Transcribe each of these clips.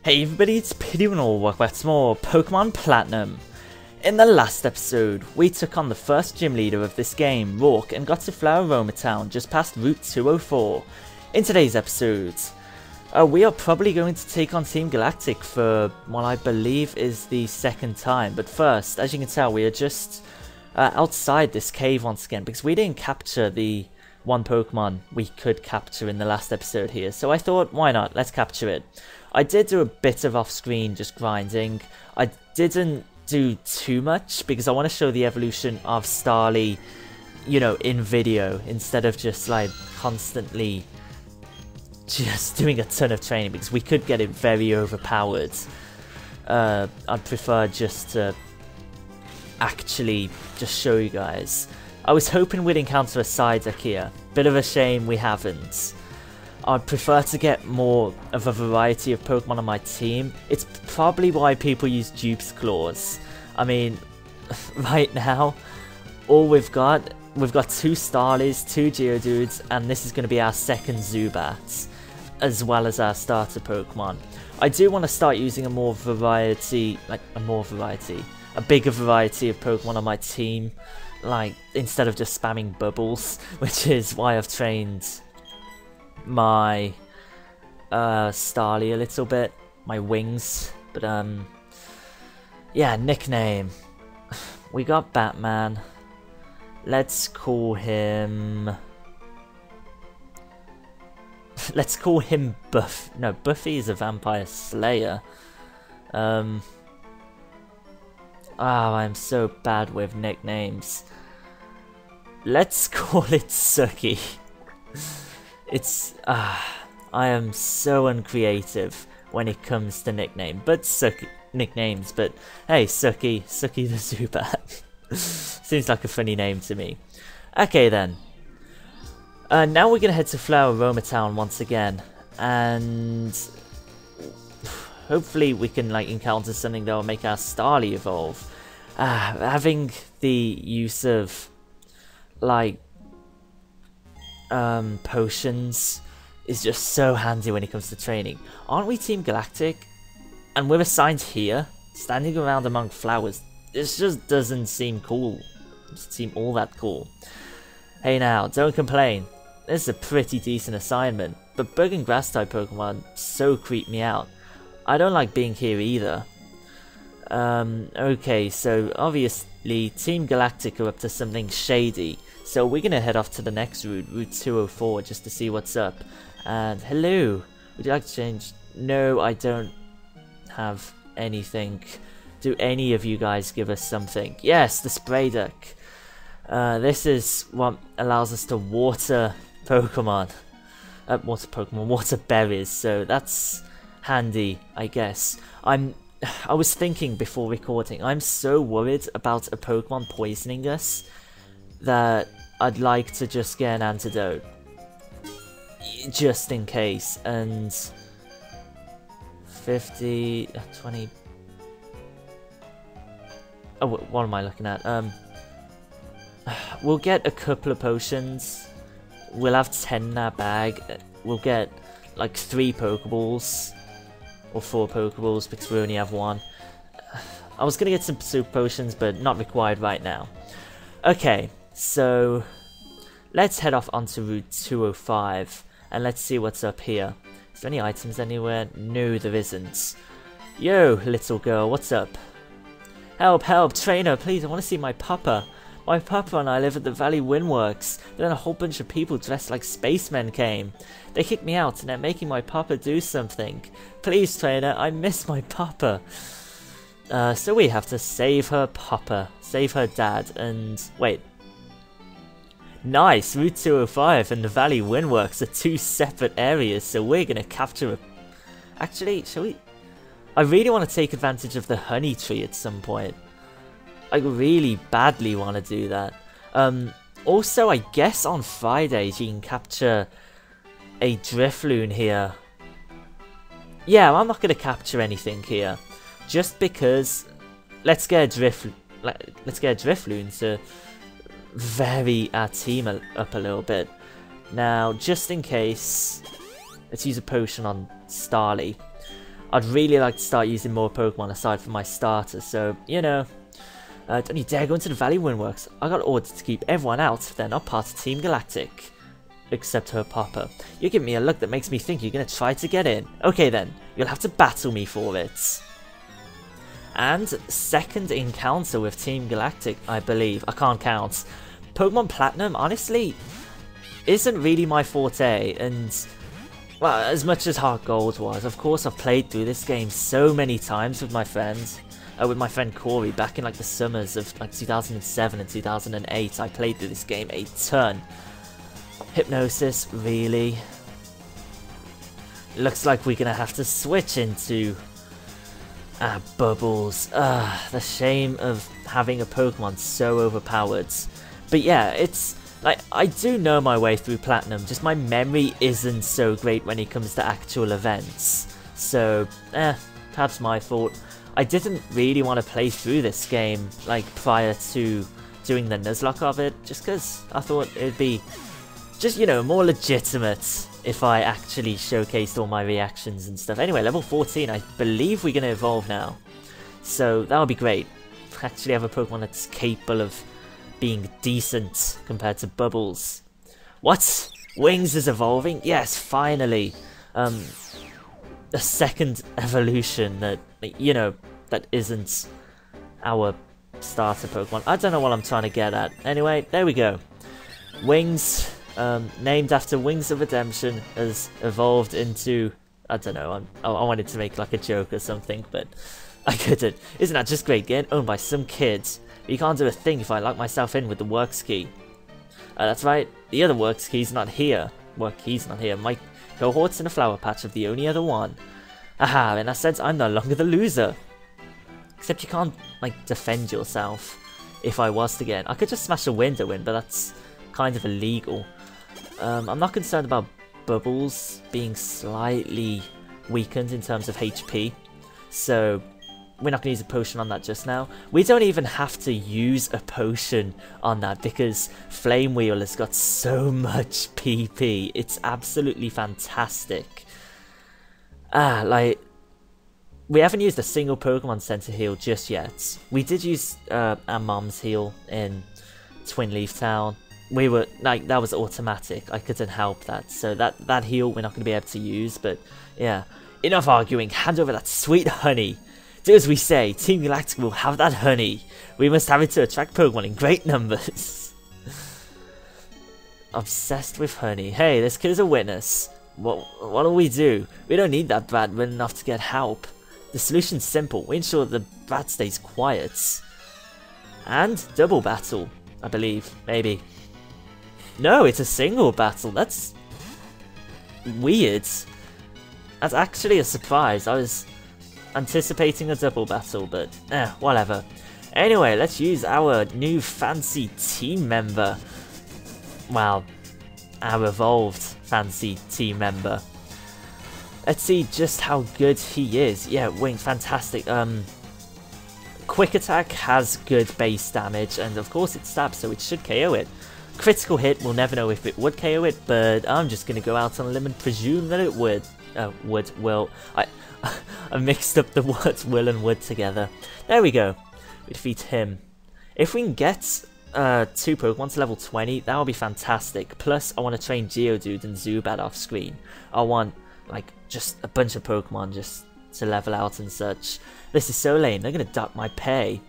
Hey everybody, it's Pity and all, welcome back to more Pokemon Platinum. In the last episode, we took on the first gym leader of this game, Rourke, and got to Flower Roma Town just past Route 204. In today's episode, we are probably going to take on Team Galactic for what I believe is the second time. But first, as you can tell, we are just outside this cave once again, because we didn't capture the one Pokemon we could capture in the last episode here. So I thought, why not? Let's capture it. I did do a bit of off-screen just grinding. I didn't do too much because I want to show the evolution of Starly, you know, in video instead of just like constantly just doing a ton of training, because we could get it very overpowered. I'd prefer just to actually just show you guys. I was hoping we'd encounter a Psyduck here. Bit of a shame we haven't. I'd prefer to get more of a variety of Pokemon on my team. It's probably why people use Dupe's Claws. I mean, right now, all we've got two Starlies, two Geodudes, and this is going to be our second Zubat, as well as our starter Pokemon. I do want to start using a bigger variety of Pokemon on my team, like, instead of just spamming bubbles, which is why I've trained my Starly a little bit, my wings. But yeah, nickname, we got Batman. Let's call him Buffy is a vampire slayer. Oh, I'm so bad with nicknames. Let's call it Suki. I am so uncreative when it comes to nicknames, but hey, Suki the Zubat. Seems like a funny name to me. Okay then. Now we're gonna head to Flower Roma Town once again, and hopefully we can like encounter something that will make our Starly evolve. Having the use of like potions is just so handy when it comes to training. Aren't we Team Galactic? And we're assigned here, standing around among flowers. This just doesn't seem cool. Doesn't seem all that cool. Hey now, don't complain. This is a pretty decent assignment, but bug and grass type Pokemon so creep me out. I don't like being here either. Okay, so obviously Team Galactic are up to something shady. So we're gonna head off to the next route, Route 204, just to see what's up. And hello, would you like to change? No, I don't have anything. Do any of you guys give us something? Yes, the spray duck. This is what allows us to water Pokemon. Water berries. So that's handy, I guess. I was thinking before recording, I'm so worried about a Pokemon poisoning us that I'd like to just get an antidote, just in case. And 20. Oh, what am I looking at? We'll get a couple of potions. We'll have 10 in our bag. We'll get like 3 Pokeballs or 4 Pokeballs because we only have 1. I was gonna get some super potions, but not required right now. Okay. So, let's head off onto Route 205, and let's see what's up here. Is there any items anywhere? No, there isn't. Yo, little girl, what's up? Help, help, trainer, please, I want to see my papa. My papa and I live at the Valley Windworks. Then a whole bunch of people dressed like spacemen came. They kicked me out, and they're making my papa do something. Please, trainer, I miss my papa. So we have to save her papa, save her dad, and wait. Nice, Route 205 and the Valley Windworks are 2 separate areas, so we're gonna capture a... Actually, shall we... I really want to take advantage of the honey tree at some point. I really badly want to do that. Also, I guess on Fridays you can capture a Drifloon here. Yeah, I'm not gonna capture anything here, just because... Let's get a Drifloon to vary our team up a little bit. Now, just in case, let's use a potion on Starly. I'd really like to start using more Pokemon aside from my starter, so, you know. Don't you dare go into the Valley Windworks. I got ordered to keep everyone out if they're not part of Team Galactic. Except her papa. You're giving me a look that makes me think you're going to try to get in. Okay then, you'll have to battle me for it. And second encounter with Team Galactic, I believe. I can't count. Pokemon Platinum, honestly, isn't really my forte, and well, as much as Heart Gold was, of course I've played through this game so many times with my friends. With my friend Corey back in like the summers of like 2007 and 2008, I played through this game a ton. Hypnosis, really? Looks like we're gonna have to switch into Bubbles. The shame of having a Pokemon so overpowered. But yeah, it's like, I do know my way through Platinum, just my memory isn't so great when it comes to actual events. So, perhaps my fault. I didn't really want to play through this game, like, prior to doing the Nuzlocke of it, just because I thought it'd be just, you know, more legitimate if I actually showcased all my reactions and stuff. Anyway, level 14, I believe we're going to evolve now. So, that'll be great. Actually have a Pokemon that's capable of being decent compared to Bubbles. What? Wings is evolving? Yes, finally. A second evolution that, you know, that isn't our starter Pokemon. I don't know what I'm trying to get at. Anyway, there we go. Wings, named after Wings of Redemption, has evolved into, I don't know, I wanted to make like a joke or something, but I couldn't. Isn't that just great, getting owned by some kids? You can't do a thing if I lock myself in with the Works key. That's right, the other Works key's not here. Work key's not here. My cohort's in a flower patch of the only other one. Aha, in that sense, I'm no longer the loser. Except you can't, like, defend yourself if I was to get in. I could just smash a window in, but that's kind of illegal. I'm not concerned about Bubbles being slightly weakened in terms of HP. So, we're not going to use a potion on that just now. We don't even have to use a potion on that because Flame Wheel has got so much PP. It's absolutely fantastic. Like, we haven't used a single Pokémon Centre heal just yet. We did use our mom's heal in Twin Leaf Town. We were, like, that was automatic. I couldn't help that. So that heal we're not going to be able to use, but yeah. Enough arguing. Hand over that sweet honey. Do as we say, Team Galactic will have that honey. We must have it to attract Pokemon in great numbers. Obsessed with honey. Hey, this kid is a witness. What do we do? We don't need that brat well enough to get help. The solution's simple. We ensure that the brat stays quiet. And double battle, I believe. Maybe. No, it's a single battle. That's weird. That's actually a surprise. I was anticipating a double battle, but whatever. Anyway, let's use our new fancy team member. Well, our evolved fancy team member. Let's see just how good he is. Yeah, Wings, fantastic. Quick attack has good base damage, and of course it stabs, so it should KO it. Critical hit, we'll never know if it would KO it, but I'm just gonna go out on a limb and presume that it would. Will. I mixed up the words will and would together. There we go. We defeat him. If we can get 2 Pokemon to level 20, that would be fantastic. Plus, I want to train Geodude and Zubat off screen. I want, like, just a bunch of Pokemon just to level out and such. This is so lame. They're going to dock my pay.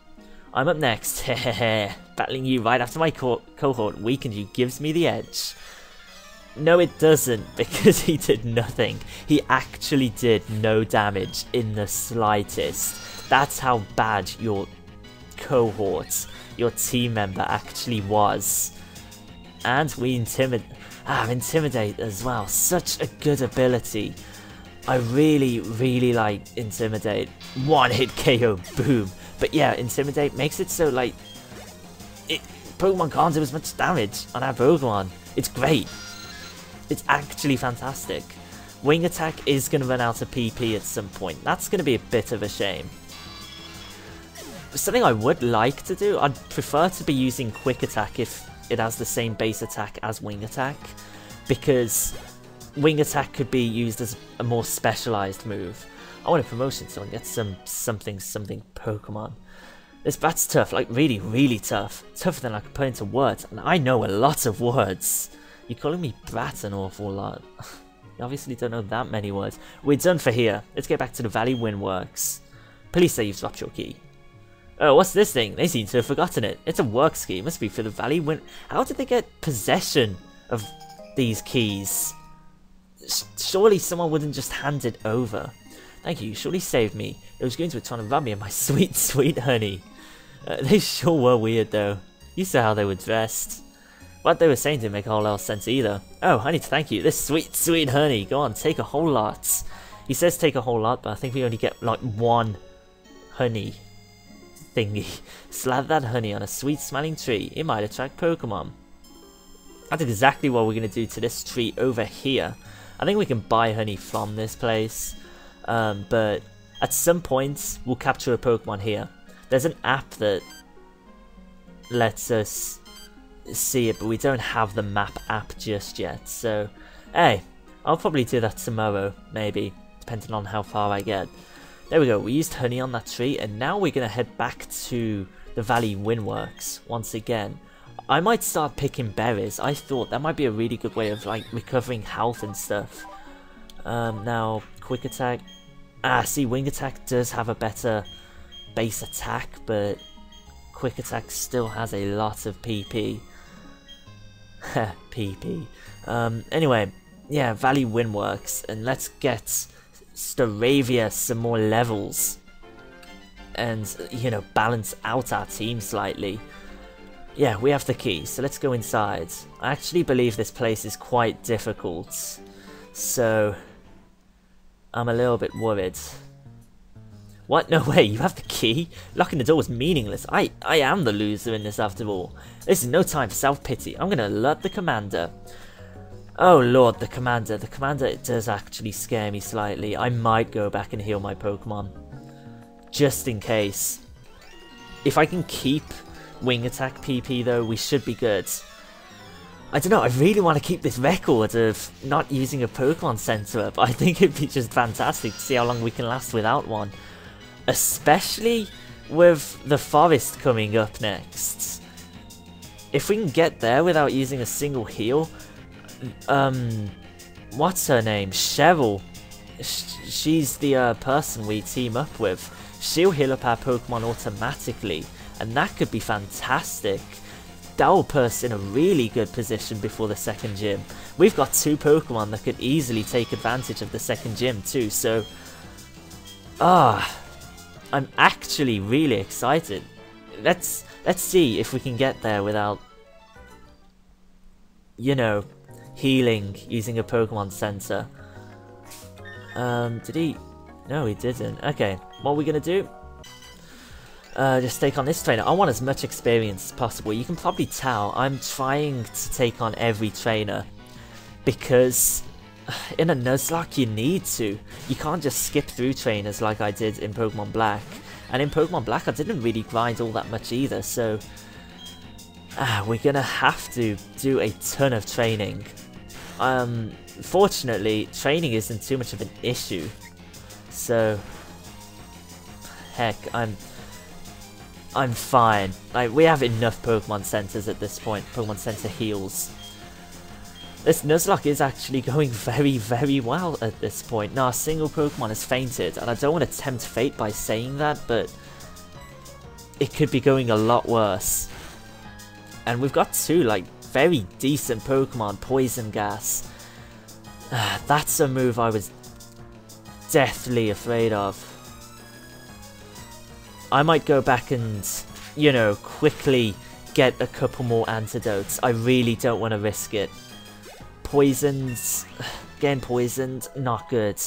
I'm up next. Hehehe. Battling you right after my cohort weakened you gives me the edge. No, it doesn't, because he did nothing. He actually did no damage in the slightest. That's how bad your cohort, your team member actually was. And we Intimidate as well. Such a good ability. I really, really like Intimidate. One hit KO, boom. But yeah, Intimidate makes it so, like, Pokemon can't do as much damage on our Pokemon. It's great. It's actually fantastic. Wing Attack is going to run out of PP at some point. That's going to be a bit of a shame. Something I would like to do, I'd prefer to be using Quick Attack if it has the same base attack as Wing Attack. Because Wing Attack could be used as a more specialized move. I want a promotion so I can get some something Pokemon. This bat's tough, like really, really tough. Tougher than I can put into words, and I know a lot of words. You're calling me brat an awful lot. You obviously don't know that many words. We're done for here. Let's get back to the Valley Windworks. Police say you've dropped your key. Oh, what's this thing? They seem to have forgotten it. It's a works key. It must be for the Valley Wind... How did they get possession of these keys? Surely someone wouldn't just hand it over. Thank you. You surely saved me. It was going to be trying to rob me of my sweet, sweet honey. They sure were weird, though. You saw how they were dressed. What they were saying didn't make a whole lot of sense either. Oh, I need to thank you. This sweet, sweet honey. Go on, take a whole lot. He says take a whole lot, but I think we only get like one honey thingy. Slather that honey on a sweet smelling tree. It might attract Pokemon. That's exactly what we're going to do to this tree over here. I think we can buy honey from this place. But at some point, we'll capture a Pokemon here. There's an app that lets us see it, but we don't have the map app just yet. So, hey, I'll probably do that tomorrow, maybe, depending on how far I get. There we go, we used honey on that tree, and now we're going to head back to the Valley Windworks once again. I might start picking berries. I thought that might be a really good way of like recovering health and stuff. Now, quick attack. See, wing attack does have a better base attack, but quick attack still has a lot of PP. PP. Anyway, yeah, Valley Windworks, and let's get Staravia some more levels, and you know, balance out our team slightly. Yeah, we have the key, so let's go inside. I actually believe this place is quite difficult, so I'm a little bit worried. What? No way, you have the key? Locking the door was meaningless. I am the loser in this after all. This is no time for self-pity. I'm gonna alert the commander. Oh lord, the commander. The commander, it does actually scare me slightly. I might go back and heal my Pokemon. Just in case. If I can keep wing attack PP though, we should be good. I don't know, I really want to keep this record of not using a Pokémon Centre up. I think it'd be just fantastic to see how long we can last without one. Especially with the forest coming up next. If we can get there without using a single heal, what's her name? Cheryl. She's the person we team up with. She'll heal up our Pokemon automatically, and that could be fantastic. That will put us in a really good position before the second gym. We've got two Pokemon that could easily take advantage of the second gym too, so I'm actually really excited. Let's see if we can get there without, you know, healing using a Pokémon Centre. Did he? No, he didn't. Okay, what are we gonna do? Just take on this trainer. I want as much experience as possible. You can probably tell I'm trying to take on every trainer because in a Nuzlocke you need to. You can't just skip through trainers like I did in Pokemon Black. And in Pokemon Black I didn't really grind all that much either, so we're gonna have to do a ton of training. Fortunately, training isn't too much of an issue. So heck, I'm fine. Like, we have enough Pokemon Centers at this point. Pokemon Center heals. This Nuzlocke is actually going very, very well at this point. Now, a single Pokemon has fainted, and I don't want to tempt fate by saying that, but it could be going a lot worse. And we've got two, like, very decent Pokemon. Poison Gas. That's a move I was deathly afraid of. I might go back and, you know, quickly get a couple more antidotes. I really don't want to risk it. Poisons, getting poisoned, not good.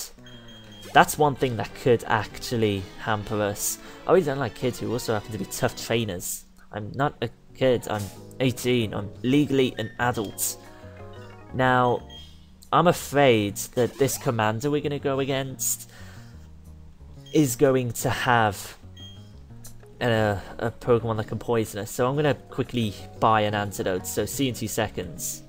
That's one thing that could actually hamper us. I really don't like kids who also happen to be tough trainers. I'm not a kid, I'm 18, I'm legally an adult. Now, I'm afraid that this commander we're going to go against is going to have a Pokemon that can poison us, so I'm going to quickly buy an antidote, so see you in 2 seconds.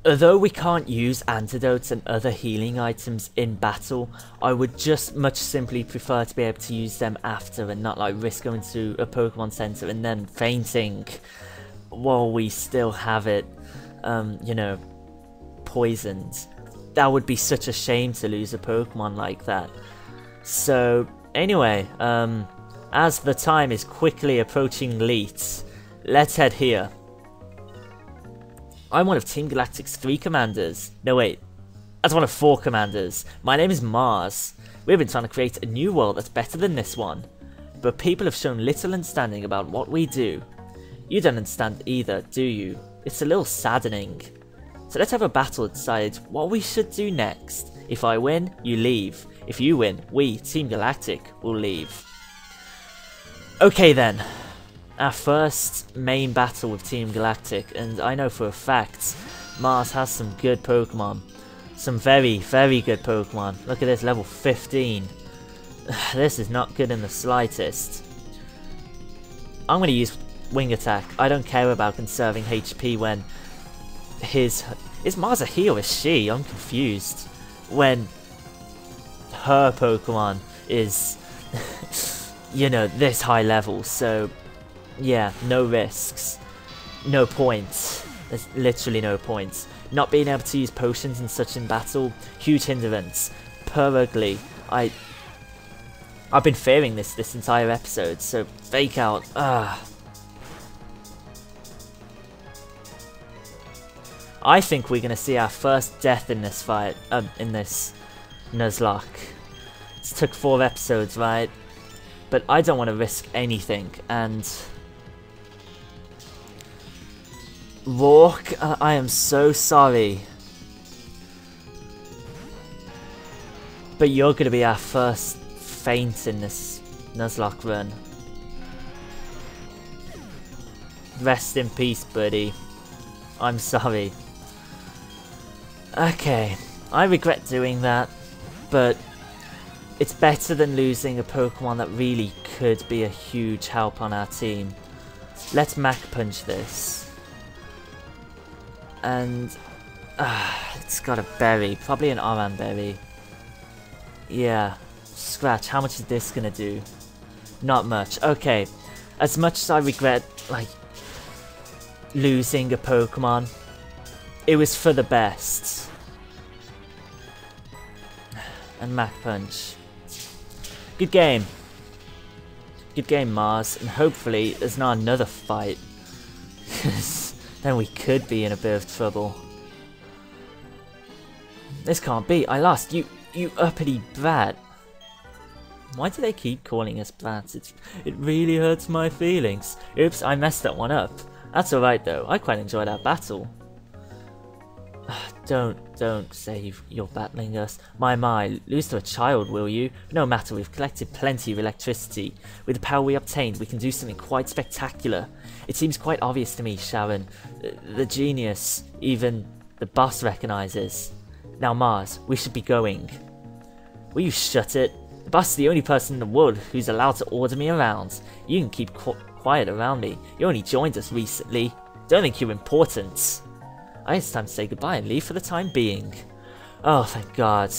Although we can't use antidotes and other healing items in battle, I would just much simply prefer to be able to use them after and not like risk going to a Pokémon Centre and then fainting while we still have it, you know, poisoned. That would be such a shame to lose a Pokemon like that. So anyway, as the time is quickly approaching Leet, let's head here. I'm one of Team Galactic's 3 commanders. No wait, that's one of 4 commanders. My name is Mars. We've been trying to create a new world that's better than this one. But people have shown little understanding about what we do. You don't understand either, do you? It's a little saddening. So let's have a battle to decide what we should do next. If I win, you leave. If you win, we, Team Galactic, will leave. Okay then. Our first main battle with Team Galactic, and I know for a fact Mars has some good Pokemon. Some very, very good Pokemon. Look at this, level 15. This is not good in the slightest. I'm going to use Wing Attack. I don't care about conserving HP when his... Is Mars a he or is she? I'm confused. When her Pokemon is, you know, this high level, so... Yeah, no risks, no points, there's literally no points. Not being able to use potions and such in battle, huge hindrance, per ugly. I've been fearing this entire episode, so fake out, I think we're going to see our first death in this fight, in this Nuzlocke. It took 4 episodes, right? But I don't want to risk anything, and... Rourke, I am so sorry. But you're going to be our first faint in this Nuzlocke run. Rest in peace, buddy. I'm sorry. Okay, I regret doing that, but it's better than losing a Pokemon that really could be a huge help on our team. Let's Mach Punch this. And it's got a berry, probably an Oran berry. Yeah, scratch. How much is this gonna do? Not much. Okay, as much as I regret like losing a Pokemon, it was for the best. And Mach Punch. Good game. Good game, Mars, and hopefully there's not another fight. Then we could be in a bit of trouble. This can't be. I lost. You uppity brat. Why do they keep calling us brats? It really hurts my feelings. Oops, I messed that one up. That's alright though. I quite enjoyed our battle. Don't say you're battling us. My, lose to a child, will you? No matter, we've collected plenty of electricity. With the power we obtained, we can do something quite spectacular. It seems quite obvious to me, Sharon. The genius, even the boss recognizes. Now Mars, we should be going. Will you shut it? The boss is the only person in the world who's allowed to order me around. You can keep quiet around me. You only joined us recently. Don't think you're important. I guess it's time to say goodbye and leave for the time being. Oh, thank God.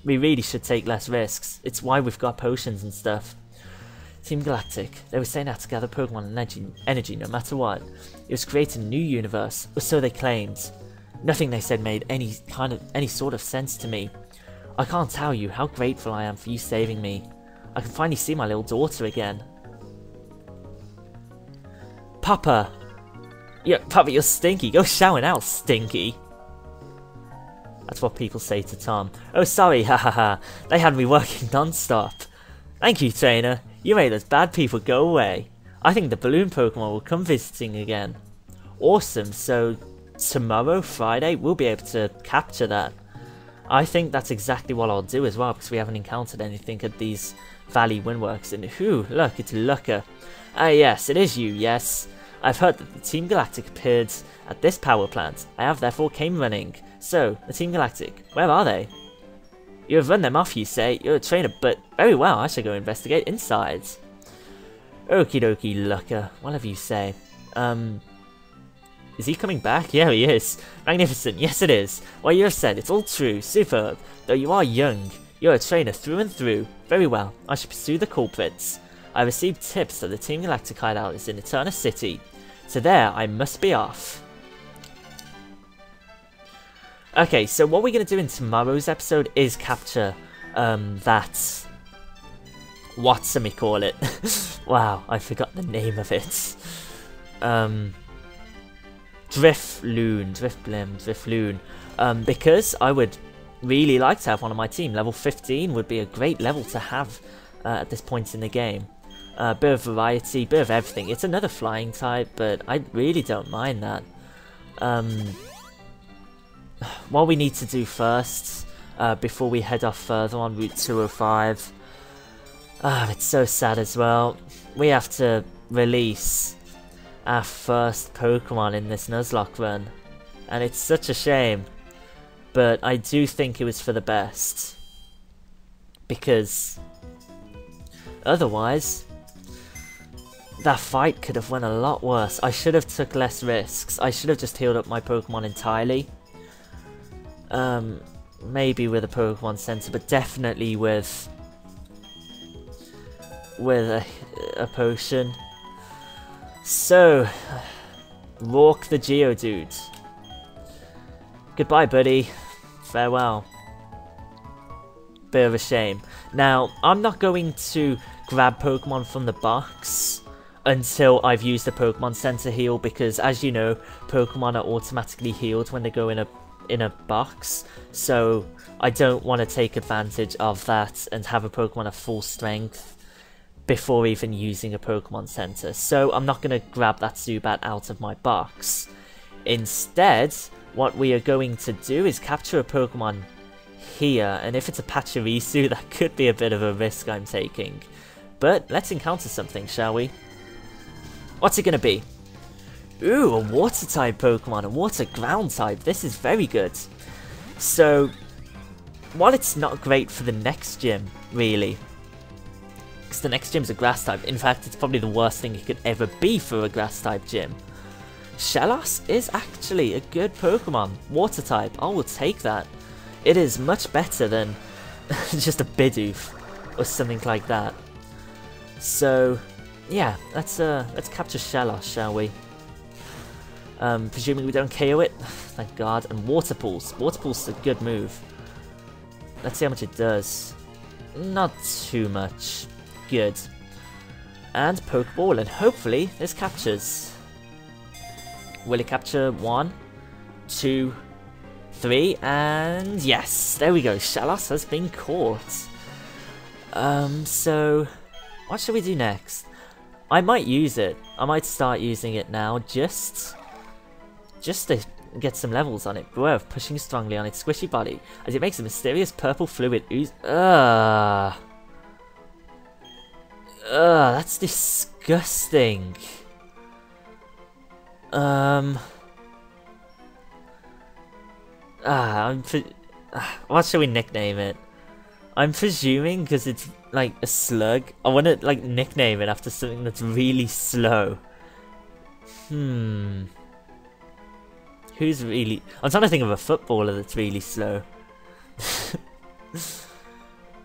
We really should take less risks. It's why we've got potions and stuff. Team Galactic. They were saying how to gather Pokemon and energy no matter what. It was creating a new universe, or so they claimed. Nothing they said made any sort of sense to me. I can't tell you how grateful I am for you saving me. I can finally see my little daughter again. Papa! Yeah, Papa, you're stinky. Go shower now, stinky. That's what people say to Tom. Oh, sorry, hahaha. They had me working non-stop. Thank you, trainer. You made those bad people go away. I think the balloon Pokemon will come visiting again. Awesome, so tomorrow, Friday, we'll be able to capture that. I think that's exactly what I'll do as well, because we haven't encountered anything at these Valley Windworks. And whew, look, it's Lucca. Ah yes, it is you, yes. I've heard that the Team Galactic appeared at this power plant. I have therefore came running. So, the Team Galactic, where are they? You have run them off, you say. You're a trainer, but very well, I shall go investigate inside. Okie dokie, Lucca, whatever you say. Is he coming back? Yeah, he is. Magnificent. Yes, it is. What you have said, it's all true. Superb. Though you are young, you're a trainer through and through. Very well. I shall pursue the culprits. I received tips that the Team Galactic hideout is in Eterna City. So there, I must be off. Okay, so what we're going to do in tomorrow's episode is capture that... whatchamacallit. Wow, I forgot the name of it. Drifloon. Because I would really like to have one on my team. Level 15 would be a great level to have at this point in the game. Bit of variety, bit of everything. It's another flying type, but I really don't mind that. What we need to do first, before we head off further on Route 205, it's so sad as well. We have to release our first Pokemon in this Nuzlocke run, and it's such a shame, but I do think it was for the best, because otherwise that fight could have went a lot worse. I should have took less risks. I should have just healed up my Pokemon entirely. Maybe with a Pokémon Centre, but definitely with a potion. So, Rourke the Geodude. Goodbye, buddy. Farewell. Bit of a shame. Now, I'm not going to grab Pokemon from the box until I've used the Pokémon Centre heal, because as you know, Pokemon are automatically healed when they go in a box, so I don't want to take advantage of that and have a Pokemon at full strength before even using a Pokémon Centre. So I'm not going to grab that Zubat out of my box. Instead, what we are going to do is capture a Pokemon here, and if it's a Pachirisu, that could be a bit of a risk I'm taking. But let's encounter something, shall we? What's it going to be? Ooh, a water type Pokemon, a water ground type. This is very good. So, while it's not great for the next gym, really, because the next gym's a grass type. In fact, it's probably the worst thing it could ever be for a grass type gym. Shellos is actually a good Pokemon, water type. I will take that. It is much better than just a Bidoof or something like that. So, yeah, let's capture Shellos, shall we? Presuming we don't KO it, thank God. And Water Pulse. Water Pulse is a good move. Let's see how much it does. Not too much. Good. And Pokeball, and hopefully this captures. Will it capture 1, 2, 3, and yes, there we go. Shellos has been caught. So what should we do next? I might use it. I might start using it now, just to get some levels on it. Beware of pushing strongly on its squishy body, as it makes a mysterious purple fluid ooze. That's disgusting. What should we nickname it? I'm presuming, because it's like a slug, I want to like nickname it after something that's really slow. Who's really... I'm trying to think of a footballer that's really slow.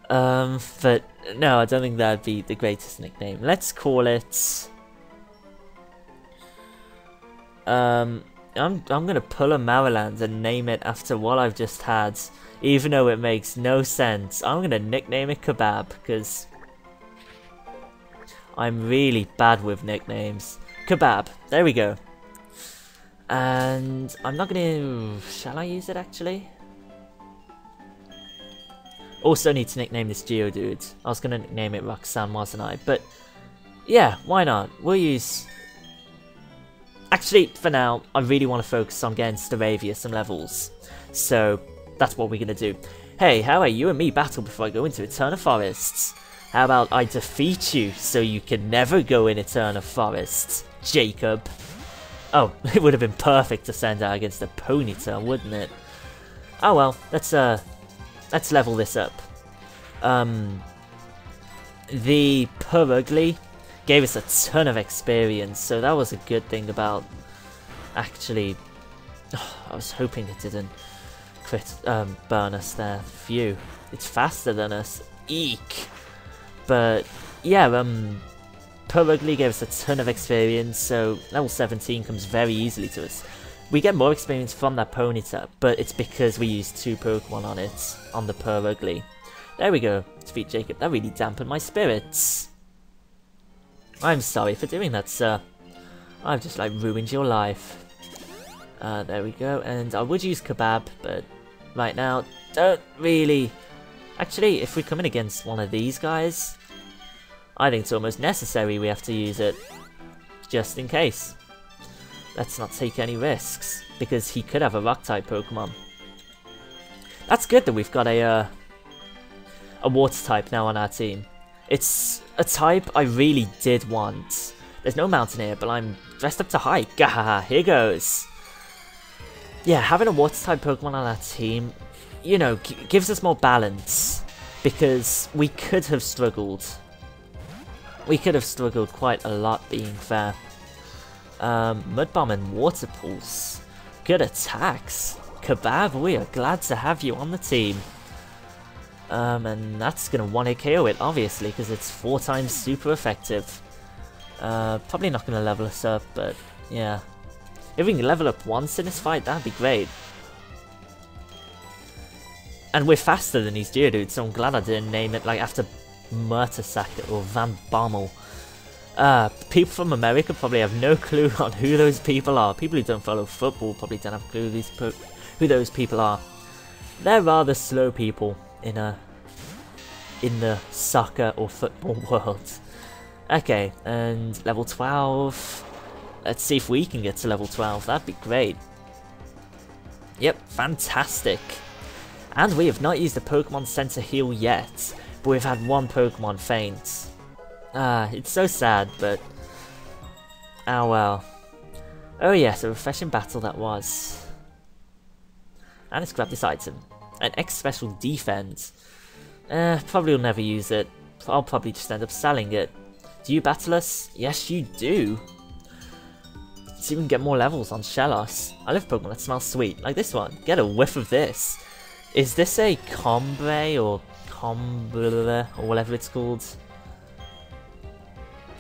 But no, I don't think that'd be the greatest nickname. Let's call it... I'm gonna pull a Mariland and name it after what I've just had, even though it makes no sense. I'm gonna nickname it Kebab, because I'm really bad with nicknames. Kebab, there we go. And I'm not gonna... Shall I use it actually? Also need to nickname this Geodude. I was gonna name it Roxanne, wasn't I? But yeah, why not? We'll use... Actually, for now, I really want to focus on getting Staravia some levels. So that's what we're gonna do. Hey, how about you and me battle before I go into Eterna Forests? How about I defeat you so you can never go in Eterna Forests, Jacob? Oh, it would have been perfect to send out against a Ponyta, wouldn't it? Oh well, let's level this up. The Purugly gave us a ton of experience, so that was a good thing about actually... I was hoping it didn't burn us there. Phew. It's faster than us. Eek! But, yeah, Purugly gave us a ton of experience, so level 17 comes very easily to us. We get more experience from that Ponyta, but it's because we used 2 Pokemon on it, on the Purugly. There we go, defeat Jacob. That really dampened my spirits. I'm sorry for doing that, sir. I've just, like, ruined your life. There we go, and I would use Kebab, but right now, don't really... Actually, if we come in against one of these guys, I think it's almost necessary we have to use it, just in case. Let's not take any risks, because he could have a Rock-type Pokemon. That's good that we've got a Water-type now on our team. It's a type I really did want. There's no Mountaineer, but I'm dressed up to hike. Gahaha, here goes. Yeah, having a Water-type Pokemon on our team, you know, gives us more balance, because we could have struggled. We could have struggled quite a lot, being fair. Mud Bomb and Water Pulse. Good attacks. Kebab, we are glad to have you on the team. And that's going to 1-hit KO it, obviously, because it's 4 times super effective. Probably not going to level us up, but yeah. If we can level up once in this fight, that'd be great. And we're faster than these Geodudes, so I'm glad I didn't name it like after Murtasacker or Van Bommel. People from America probably have no clue on who those people are. People who don't follow football probably don't have a clue who those people are. They're rather slow people in the soccer or football world. Okay, and level 12. Let's see if we can get to level 12. That'd be great. Yep, fantastic. And we have not used the Pokémon Centre heal yet, but we've had 1 Pokémon faint. It's so sad, but... oh well. Oh yes, a refreshing battle that was. And let's grab this item. An X Special Defense. Probably will never use it. I'll probably just end up selling it. Do you battle us? Yes, you do. Let's even get more levels on Shellos. I love Pokemon that smells sweet, like this one. Get a whiff of this. Is this a Combre or Combre or whatever it's called?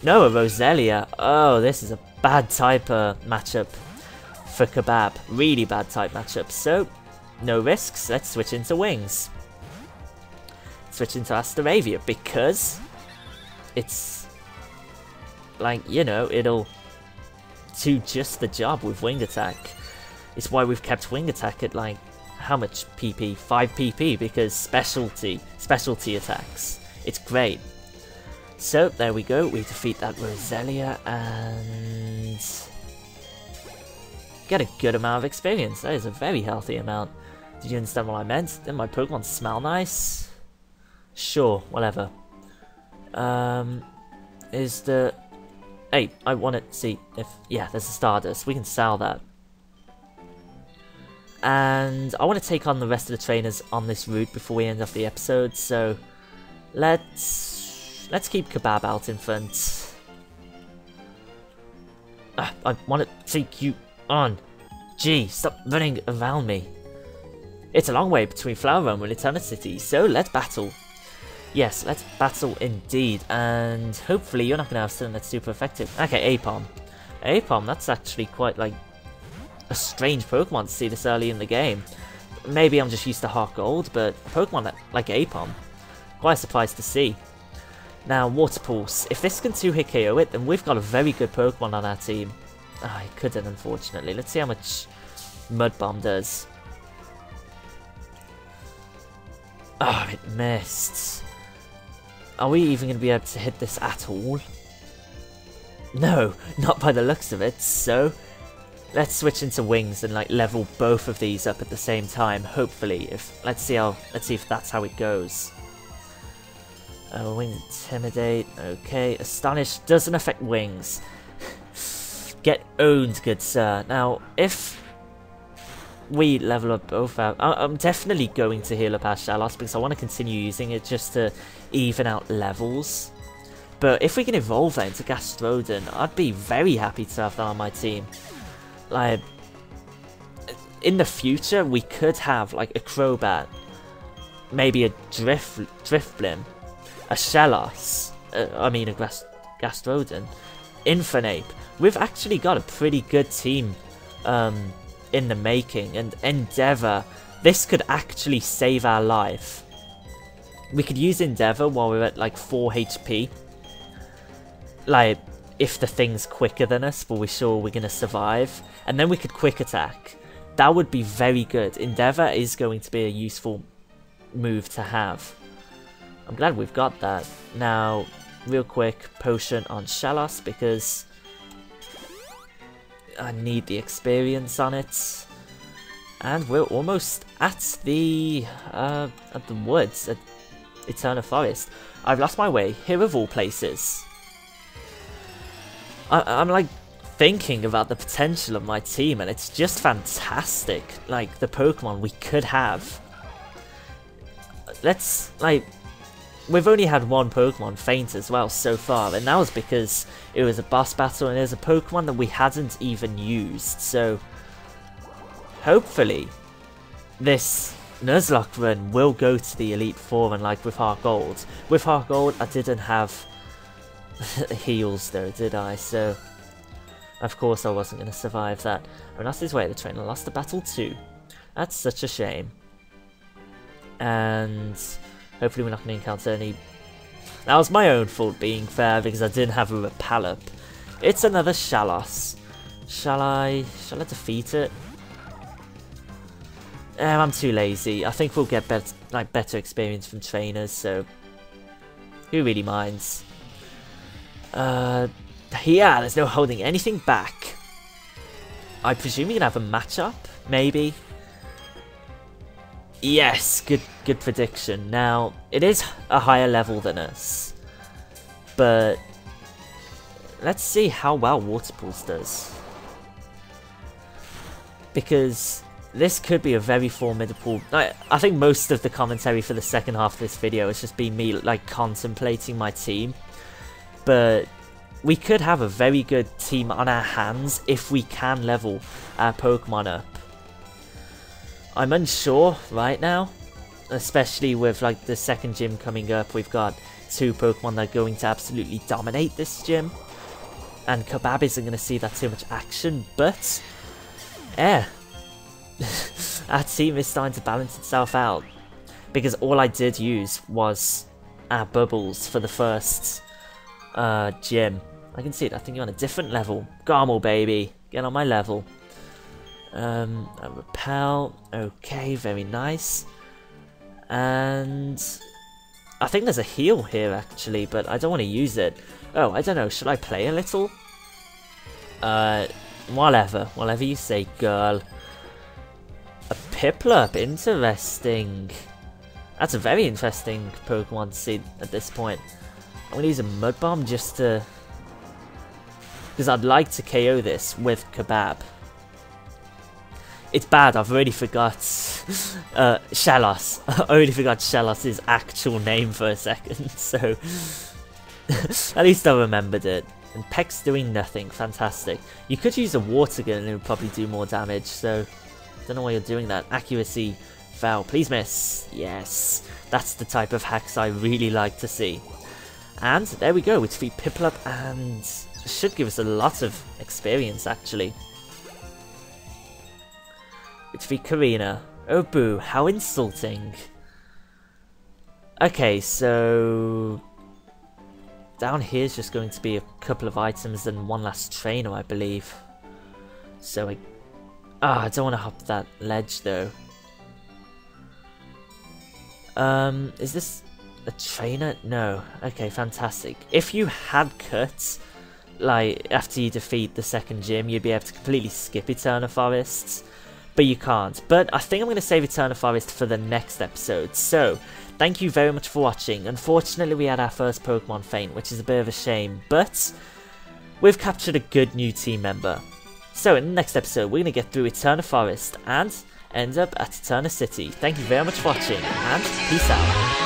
No, a Roselia. Oh, this is a bad type matchup for Kebab. Really bad type matchup. So, no risks. Let's switch into Wings. Switch into Astaravia because it's like, you know, it'll do just the job with Wing Attack. It's why we've kept Wing Attack at like how much PP? 5 PP because specialty attacks. It's great. So there we go, we defeat that Roselia and get a good amount of experience. That is a very healthy amount. Did you understand what I meant? Did my Pokemon smell nice? Sure, whatever. Is the... hey, I want to see if... yeah, there's a Stardust. We can sell that. And I want to take on the rest of the trainers on this route before we end off the episode, so let's keep Kebab out in front. I want to take you on. Gee, stop running around me. It's a long way between Flower Realm and Eternity City, so let's battle. Yes, let's battle indeed, and hopefully you're not going to have something that's super effective. Okay, Apom. Apom, that's actually quite like a strange Pokemon to see this early in the game. Maybe I'm just used to Heart Gold, but a Pokemon like Apom, quite surprised to see. Now, Water Pulse. If this can 2-hit KO it, then we've got a very good Pokemon on our team. Ah, it couldn't, unfortunately. Let's see how much Mud Bomb does. Oh, it missed. Are we even going to be able to hit this at all? No, not by the looks of it, so let's switch into Wings and like level both of these up at the same time, hopefully. Let's see if that's how it goes. Wings Intimidate, okay. Astonish doesn't affect Wings. Get owned, good sir. Now, if we level up both out, I'm definitely going to heal up our Shellos because I want to continue using it just to even out levels. But if we can evolve that into Gastrodon, I'd be very happy to have that on my team. like, in the future, we could have, like, a Crobat, maybe a Drifblim, a Shellos, a Gastrodon, Infernape. We've actually got a pretty good team in the making, and Endeavour, this could actually save our life. We could use Endeavour while we're at like 4 HP. Like, if the thing's quicker than us, but we're sure we're going to survive. And then we could Quick Attack. That would be very good. Endeavour is going to be a useful move to have. I'm glad we've got that. Now, real quick, Potion on Shellos, because I need the experience on it. And we're almost at the woods, at Eternal Forest. I've lost my way, here of all places. I'm like thinking about the potential of my team, and it's just fantastic. Like, the Pokemon we could have. Let's, like, we've only had one Pokemon faint as well so far, and that was because it was a boss battle and there's a Pokemon that we hadn't even used. So hopefully this Nuzlocke run will go to the Elite Four, and like with Heart Gold. With Heart Gold, I didn't have heals though, did I? So of course I wasn't going to survive that. I lost his way, the trainer lost the battle too. That's such a shame. And hopefully we're not going to encounter any... That was my own fault, being fair, because I didn't have a Repel up. It's another Shellos. Shall I defeat it? I'm too lazy. I think we'll get better experience from trainers, so who really minds? Yeah, there's no holding anything back. I presume we can have a matchup, maybe. Yes, good prediction. Now, it is a higher level than us, but let's see how well Water Pools does. Because this could be a very formidable... I think most of the commentary for the second half of this video has just been me like contemplating my team. But we could have a very good team on our hands if we can level our Pokemon up. I'm unsure right now, especially with like the second gym coming up. We've got 2 Pokemon that are going to absolutely dominate this gym, and Kabab isn't going to see that too much action, but yeah, our team is starting to balance itself out, because all I did use was our bubbles for the first gym. I can see it. I think you're on a different level. Garmel, baby, get on my level. A Repel, okay, very nice. And I think there's a heal here actually, but I don't want to use it. Oh, I don't know, should I play a little? Whatever you say, girl. A Piplup, interesting. That's a very interesting Pokemon to see at this point. I'm going to use a Mud Bomb just to... because I'd like to KO this with Kabab. It's bad, I've already forgot Shellos. I already forgot Shellos' actual name for a second, so at least I remembered it. And Peck's doing nothing, fantastic. You could use a Water Gun and it would probably do more damage, so don't know why you're doing that. Accuracy, foul, please miss. Yes, that's the type of hacks I really like to see. And there we go, we defeat Piplup, and should give us a lot of experience actually. We defeat Karina. Oh boo, how insulting. Okay, so down here is just going to be a couple of items and one last trainer, I believe. So I don't want to hop that ledge though. Is this a trainer? No. Okay, fantastic. If you had cut, like, after you defeat the second gym, you'd be able to completely skip Eternal Forests. But you can't. But I think I'm going to save Eternal Forest for the next episode. So, thank you very much for watching. Unfortunately, we had our first Pokemon faint, which is a bit of a shame. But we've captured a good new team member. So, in the next episode, we're going to get through Eternal Forest and end up at Eterna City. Thank you very much for watching, and peace out.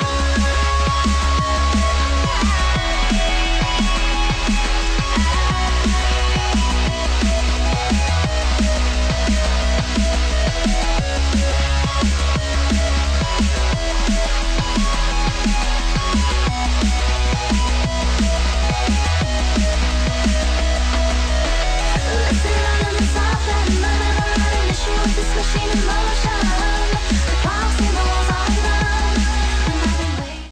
Team